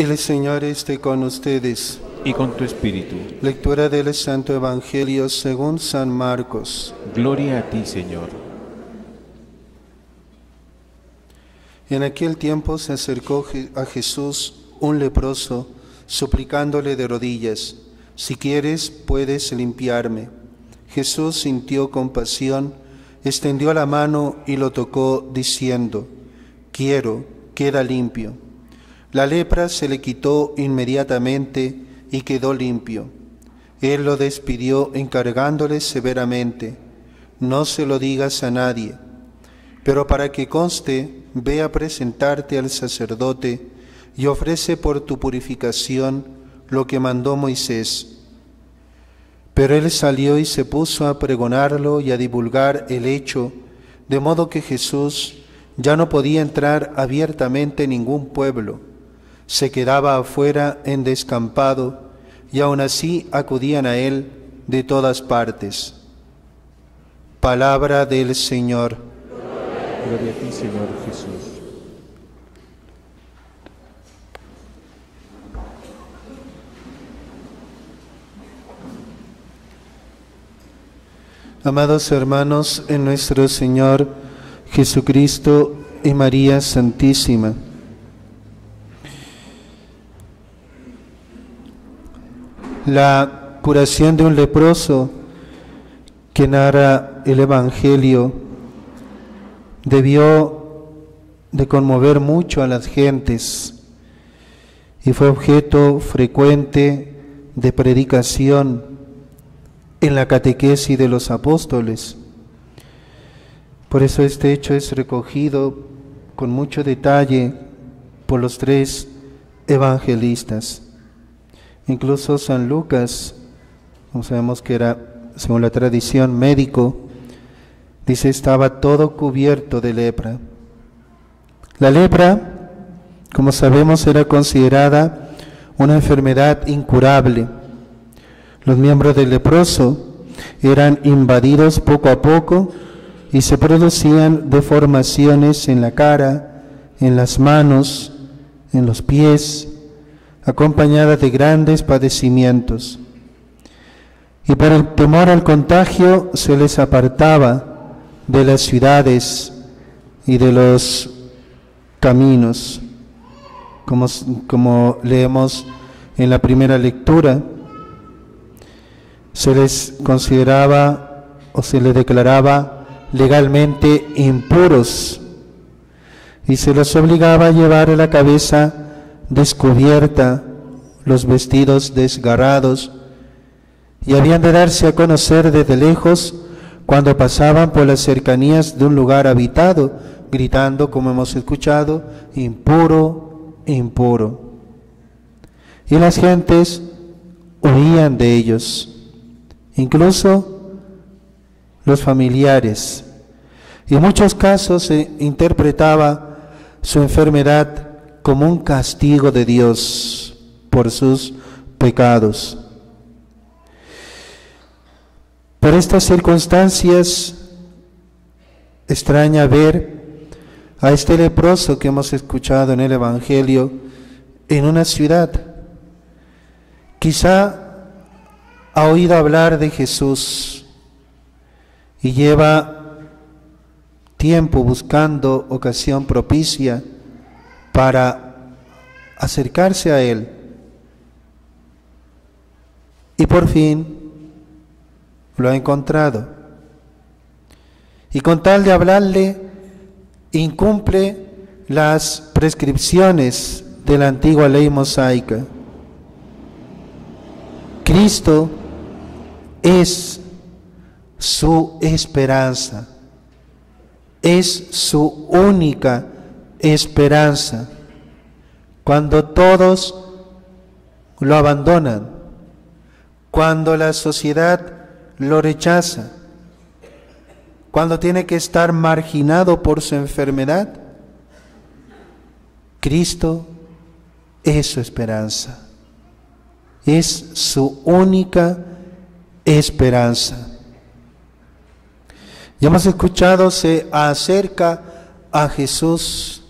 El Señor esté con ustedes. Y con tu espíritu. Lectura del Santo Evangelio según San Marcos. Gloria a ti, Señor. En aquel tiempo se acercó a Jesús un leproso, suplicándole de rodillas: si quieres, puedes limpiarme. Jesús sintió compasión, extendió la mano y lo tocó, diciendo: quiero, queda limpio. La lepra se le quitó inmediatamente y quedó limpio. Él lo despidió encargándole severamente: no se lo digas a nadie, pero para que conste, ve a presentarte al sacerdote y ofrece por tu purificación lo que mandó Moisés. Pero él salió y se puso a pregonarlo y a divulgar el hecho, de modo que Jesús ya no podía entrar abiertamente en ningún pueblo. Se quedaba afuera en descampado, y aun así acudían a él de todas partes. Palabra del Señor. Gloria a ti, Señor Jesús. Amados hermanos, en nuestro Señor Jesucristo y María Santísima, la curación de un leproso que narra el Evangelio debió de conmover mucho a las gentes y fue objeto frecuente de predicación en la catequesis de los apóstoles. Por eso este hecho es recogido con mucho detalle por los tres evangelistas. Incluso San Lucas, como sabemos que era, según la tradición, médico, dice: estaba todo cubierto de lepra. La lepra, como sabemos, era considerada una enfermedad incurable. Los miembros del leproso eran invadidos poco a poco y se producían deformaciones en la cara, en las manos, en los pies, acompañadas de grandes padecimientos. Y por el temor al contagio se les apartaba de las ciudades y de los caminos, como leemos en la primera lectura. Se les consideraba o se les declaraba legalmente impuros y se les obligaba a llevar la cabeza descubierta, los vestidos desgarrados, y habían de darse a conocer desde lejos cuando pasaban por las cercanías de un lugar habitado, gritando, como hemos escuchado: impuro, impuro. Y las gentes huían de ellos, incluso los familiares. Y en muchos casos se interpretaba su enfermedad como un castigo de Dios por sus pecados. Por estas circunstancias, extraña ver a este leproso que hemos escuchado en el Evangelio en una ciudad. Quizá ha oído hablar de Jesús y lleva tiempo buscando ocasión propicia para acercarse a Él. Y por fin lo ha encontrado. Y con tal de hablarle, incumple las prescripciones de la antigua ley mosaica. Cristo es su esperanza, es su única esperanza. Cuando todos lo abandonan, cuando la sociedad lo rechaza, cuando tiene que estar marginado por su enfermedad, Cristo es su esperanza, es su única esperanza. Ya hemos escuchado, se acerca a Jesús,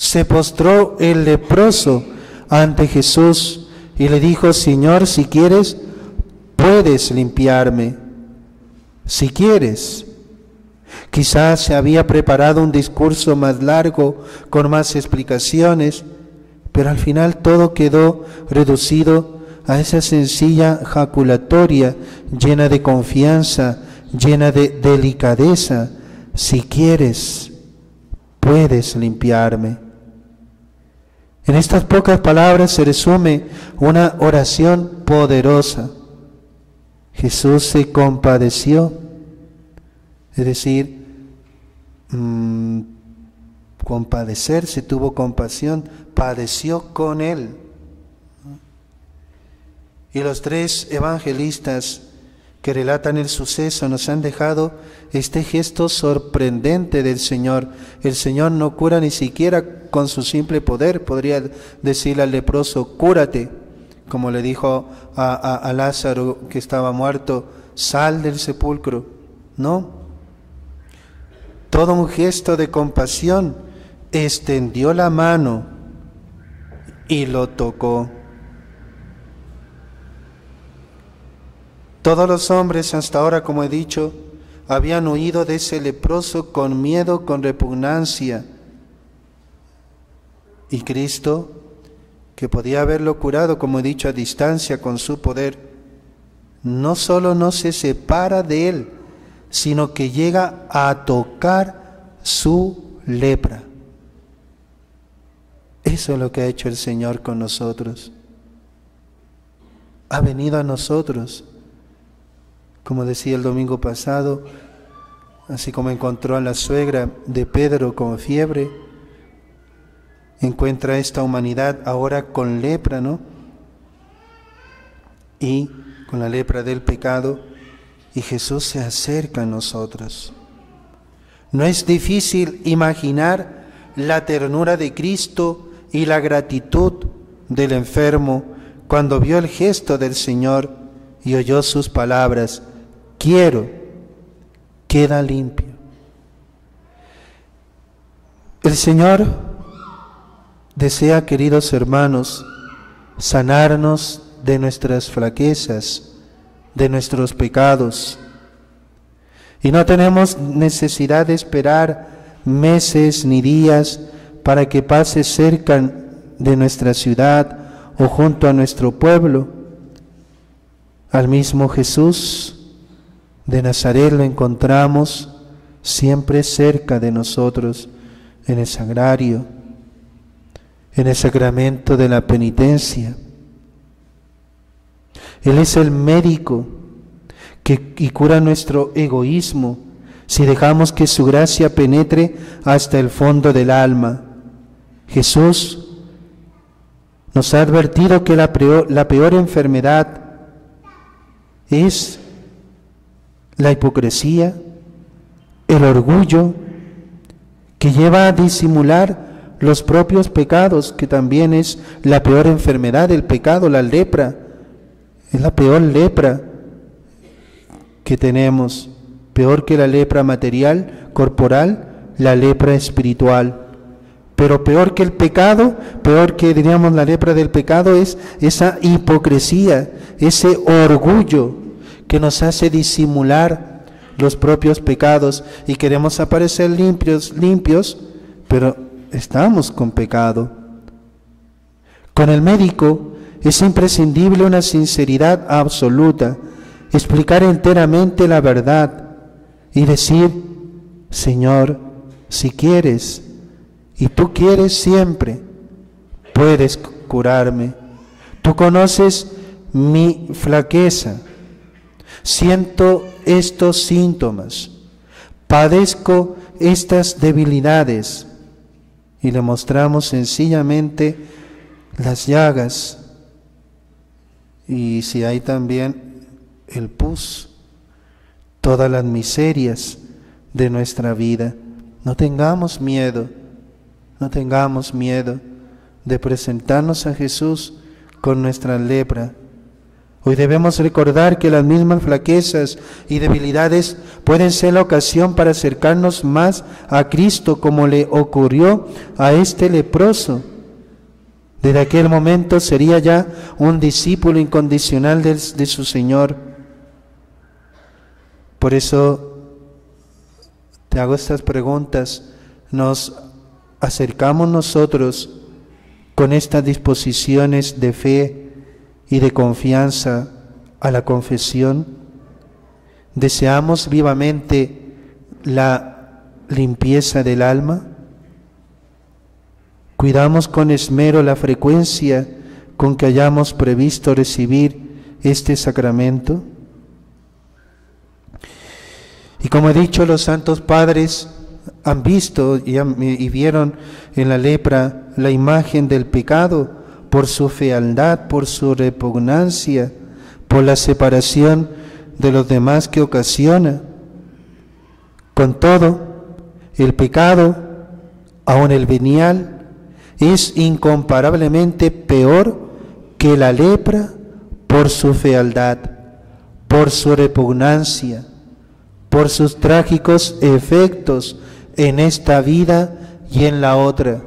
se postró el leproso ante Jesús y le dijo: Señor, si quieres, puedes limpiarme. Si quieres. Quizás se había preparado un discurso más largo, con más explicaciones, pero al final todo quedó reducido a esa sencilla jaculatoria llena de confianza, llena de delicadeza: si quieres, puedes limpiarme. En estas pocas palabras se resume una oración poderosa. Jesús se compadeció, es decir, compadecerse, tuvo compasión, padeció con él. Y los tres evangelistas que relatan el suceso nos han dejado este gesto sorprendente del Señor. El Señor no cura ni siquiera con su simple poder. Podría decirle al leproso: cúrate, como le dijo a Lázaro que estaba muerto: sal del sepulcro. No. Todo un gesto de compasión. Extendió la mano y lo tocó. Todos los hombres hasta ahora, como he dicho, habían huido de ese leproso con miedo, con repugnancia. Y Cristo, que podía haberlo curado, como he dicho, a distancia con su poder, no solo no se separa de él, sino que llega a tocar su lepra. Eso es lo que ha hecho el Señor con nosotros. Ha venido a nosotros. Como decía el domingo pasado, así como encontró a la suegra de Pedro con fiebre, encuentra a esta humanidad ahora con lepra, ¿no? Y con la lepra del pecado, y Jesús se acerca a nosotros. No es difícil imaginar la ternura de Cristo y la gratitud del enfermo cuando vio el gesto del Señor y oyó sus palabras: quiero, queda limpio. El Señor desea, queridos hermanos, sanarnos de nuestras flaquezas, de nuestros pecados. Y no tenemos necesidad de esperar meses ni días para que pase cerca de nuestra ciudad o junto a nuestro pueblo. Al mismo Jesús de Nazaret lo encontramos siempre cerca de nosotros, en el sagrario, en el sacramento de la penitencia. Él es el médico y cura nuestro egoísmo si dejamos que su gracia penetre hasta el fondo del alma. Jesús nos ha advertido que la peor enfermedad es la hipocresía, el orgullo, que lleva a disimular los propios pecados, que también es la peor enfermedad del pecado, la lepra. Es la peor lepra que tenemos, peor que la lepra material, corporal, la lepra espiritual. Pero peor que el pecado, peor que, diríamos, la lepra del pecado, es esa hipocresía, ese orgullo que nos hace disimular los propios pecados y queremos aparecer limpios, pero estamos con pecado. Con el médico es imprescindible una sinceridad absoluta, explicar enteramente la verdad y decir: Señor, si quieres, y tú quieres siempre, puedes curarme. Tú conoces mi flaqueza, siento estos síntomas, padezco estas debilidades, y le mostramos sencillamente las llagas, y si hay también el pus, todas las miserias de nuestra vida. No tengamos miedo de presentarnos a Jesús con nuestra lepra. Hoy debemos recordar que las mismas flaquezas y debilidades pueden ser la ocasión para acercarnos más a Cristo, como le ocurrió a este leproso. Desde aquel momento sería ya un discípulo incondicional de su Señor. Por eso te hago estas preguntas. ¿Nos acercamos nosotros con estas disposiciones de fe y de confianza a la confesión? ¿Deseamos vivamente la limpieza del alma? ¿Cuidamos con esmero la frecuencia con que hayamos previsto recibir este sacramento? Y como he dicho, los santos padres han visto y vieron en la lepra la imagen del pecado por su fealdad, por su repugnancia, por la separación de los demás que ocasiona. Con todo, el pecado, aun el venial, es incomparablemente peor que la lepra por su fealdad, por su repugnancia, por sus trágicos efectos en esta vida y en la otra.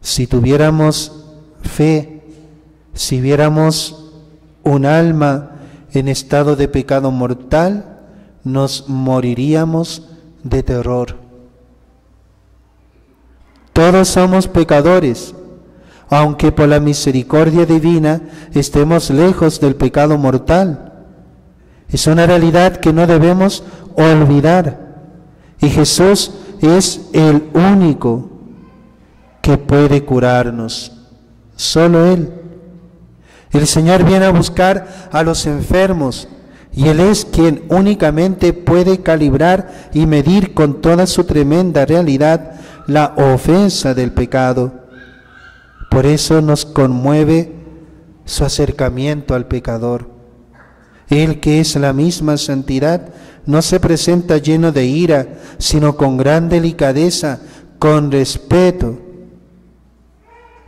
Si tuviéramos fe, si viéramos un alma en estado de pecado mortal, nos moriríamos de terror. Todos somos pecadores, aunque por la misericordia divina estemos lejos del pecado mortal. Es una realidad que no debemos olvidar. Y Jesús es el único que puede curarnos. Solo Él. El Señor viene a buscar a los enfermos y Él es quien únicamente puede calibrar y medir con toda su tremenda realidad la ofensa del pecado. Por eso nos conmueve su acercamiento al pecador. Él, que es la misma santidad, no se presenta lleno de ira, sino con gran delicadeza, con respeto.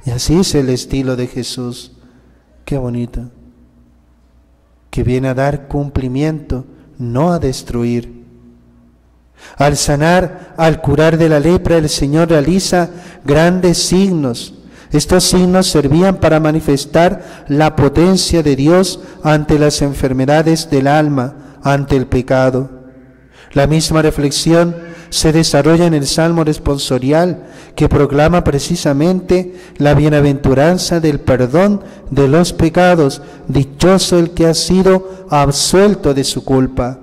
Y así es el estilo de Jesús. Qué bonito. Que viene a dar cumplimiento, no a destruir. Al sanar, al curar de la lepra, el Señor realiza grandes signos. Estos signos servían para manifestar la potencia de Dios ante las enfermedades del alma, ante el pecado. La misma reflexión se desarrolla en el Salmo responsorial, que proclama precisamente la bienaventuranza del perdón de los pecados. Dichoso el que ha sido absuelto de su culpa.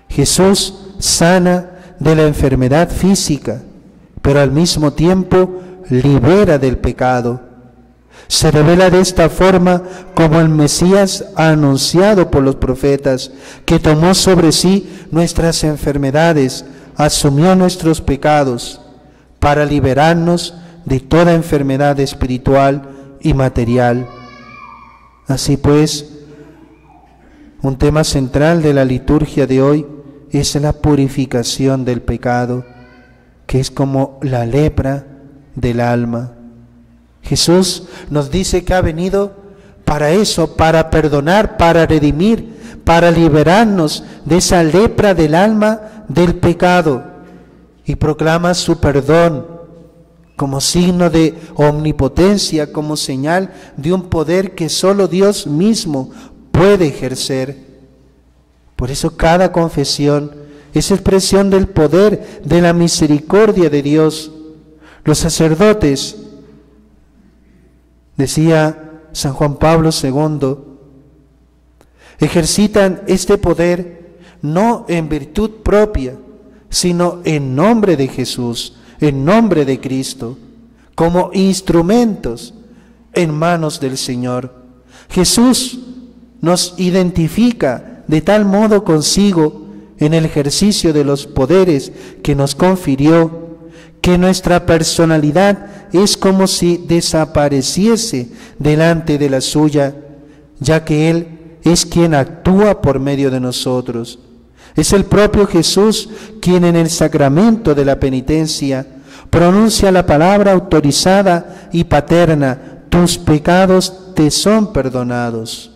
Jesús sana de la enfermedad física, pero al mismo tiempo libera del pecado. Se revela de esta forma como el Mesías anunciado por los profetas, que tomó sobre sí nuestras enfermedades, asumió nuestros pecados para liberarnos de toda enfermedad espiritual y material. Así pues, un tema central de la liturgia de hoy es la purificación del pecado, que es como la lepra del alma. Jesús nos dice que ha venido para eso, para perdonar, para redimir, para liberarnos de esa lepra del alma del pecado, y proclama su perdón como signo de omnipotencia, como señal de un poder que solo Dios mismo puede ejercer. Por eso cada confesión es expresión del poder, de la misericordia de Dios. Los sacerdotes, decía San Juan Pablo II, ejercitan este poder no en virtud propia, sino en nombre de Jesús, en nombre de Cristo, como instrumentos en manos del Señor. Jesús nos identifica de tal modo consigo en el ejercicio de los poderes que nos confirió, que nuestra personalidad es como si desapareciese delante de la suya, ya que Él es quien actúa por medio de nosotros. Es el propio Jesús quien en el sacramento de la penitencia pronuncia la palabra autorizada y paterna: tus pecados te son perdonados.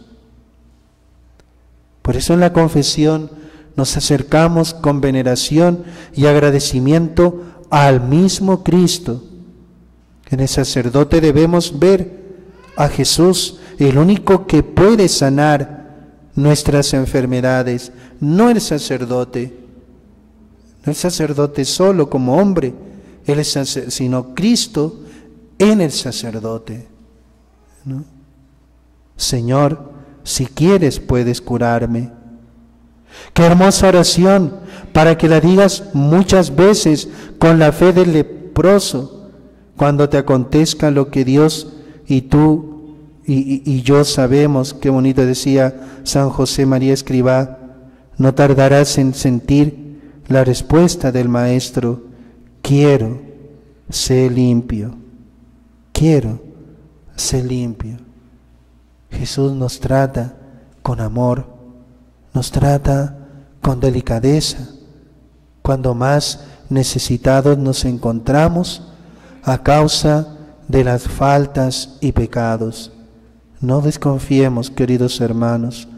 Por eso en la confesión nos acercamos con veneración y agradecimiento al mismo Cristo, En el sacerdote debemos ver a Jesús, el único que puede sanar nuestras enfermedades, no el sacerdote. No el sacerdote solo como hombre, sino Cristo en el sacerdote, ¿no? Señor, si quieres puedes curarme. Qué hermosa oración para que la digas muchas veces con la fe del leproso, cuando te acontezca lo que Dios y tú y yo sabemos. Qué bonito decía San José María Escribá: no tardarás en sentir la respuesta del Maestro: quiero, sé limpio. Quiero, sé limpio. Jesús nos trata con amor, nos trata con delicadeza, cuando más necesitados nos encontramos a causa de las faltas y pecados. No desconfiemos, queridos hermanos,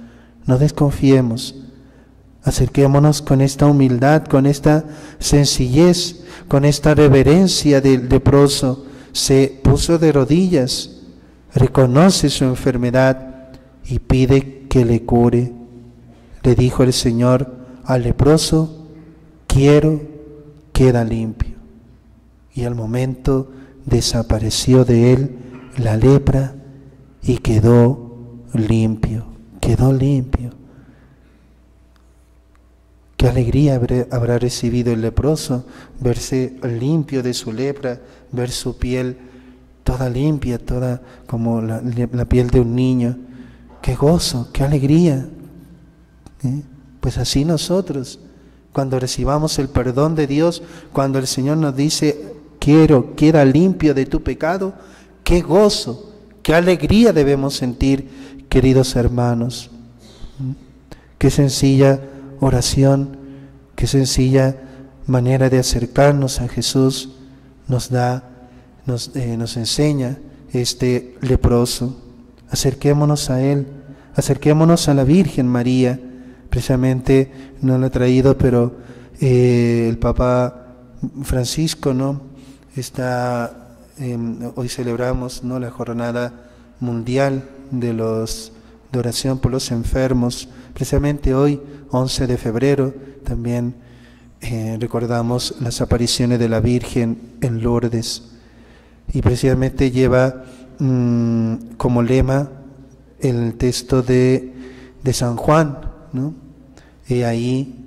no desconfiemos. Acerquémonos con esta humildad, con esta sencillez, con esta reverencia del leproso. Se puso de rodillas, reconoce su enfermedad y pide que le cure. Le dijo el Señor al leproso: quiero, queda limpio. Y al momento desapareció de él la lepra y quedó limpio, quedó limpio. Qué alegría habrá recibido el leproso, verse limpio de su lepra, ver su piel toda limpia, toda como la piel de un niño. Qué gozo, qué alegría. Pues así nosotros, cuando recibamos el perdón de Dios, cuando el Señor nos dice: quiero, queda limpio de tu pecado, qué gozo, qué alegría debemos sentir, queridos hermanos. Qué sencilla oración, qué sencilla manera de acercarnos a Jesús nos enseña este leproso. Acerquémonos a Él, acerquémonos a la Virgen María. Precisamente no lo he traído, pero el Papa Francisco, ¿no? Hoy celebramos, ¿no?, la jornada mundial de oración por los enfermos. Precisamente hoy, 11 de febrero, también recordamos las apariciones de la Virgen en Lourdes. Y precisamente lleva como lema el texto de San Juan, ¿no? He ahí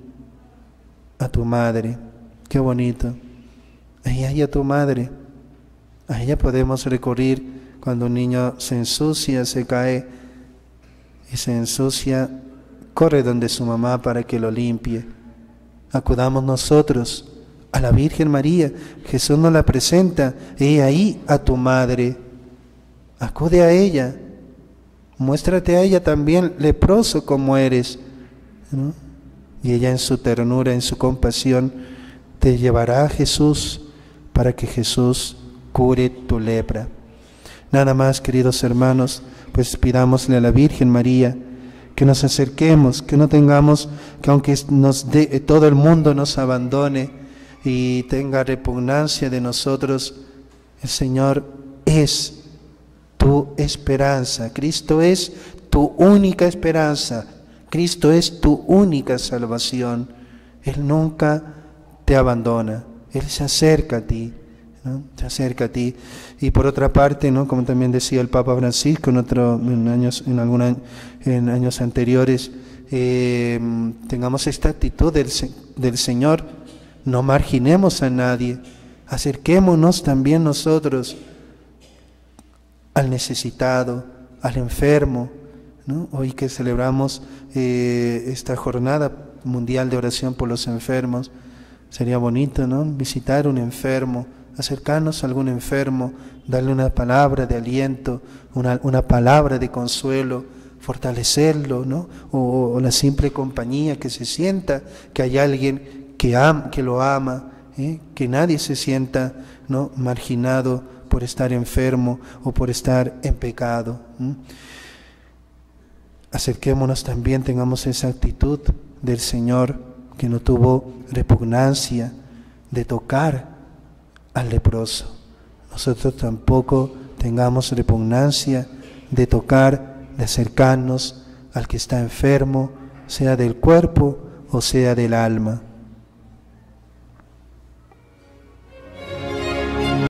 a tu madre. Qué bonito. He ahí a tu madre. A ella podemos recurrir cuando un niño se ensucia, se cae y se ensucia, corre donde su mamá para que lo limpie. Acudamos nosotros a la Virgen María. Jesús nos la presenta: he ahí a tu madre. Acude a ella, muéstrate a ella también leproso como eres, ¿no? Y ella en su ternura, en su compasión, te llevará a Jesús para que Jesús cure tu lepra. Nada más, queridos hermanos, pues pidámosle a la Virgen María que nos acerquemos, que no tengamos, que aunque todo el mundo nos abandone y tenga repugnancia de nosotros, el Señor es tu esperanza. Cristo es tu única esperanza. Cristo es tu única salvación. Él nunca te abandona. Él se acerca a ti, ¿no? Se acerca a ti. Y por otra parte, ¿no?, como también decía el Papa Francisco en años anteriores, tengamos esta actitud del Señor. No marginemos a nadie. Acerquémonos también nosotros al necesitado, al enfermo, ¿no? Hoy que celebramos esta jornada mundial de oración por los enfermos, sería bonito, ¿no?, visitar un enfermo, acercarnos a algún enfermo, darle una palabra de aliento, una palabra de consuelo, fortalecerlo, ¿no? O la simple compañía, que se sienta que hay alguien que lo ama, que nadie se sienta, ¿no?, marginado por estar enfermo o por estar en pecado. Acerquémonos también, tengamos esa actitud del Señor, que no tuvo repugnancia de tocar al leproso, nosotros tampoco tengamos repugnancia de tocar, de acercarnos al que está enfermo, sea del cuerpo o sea del alma.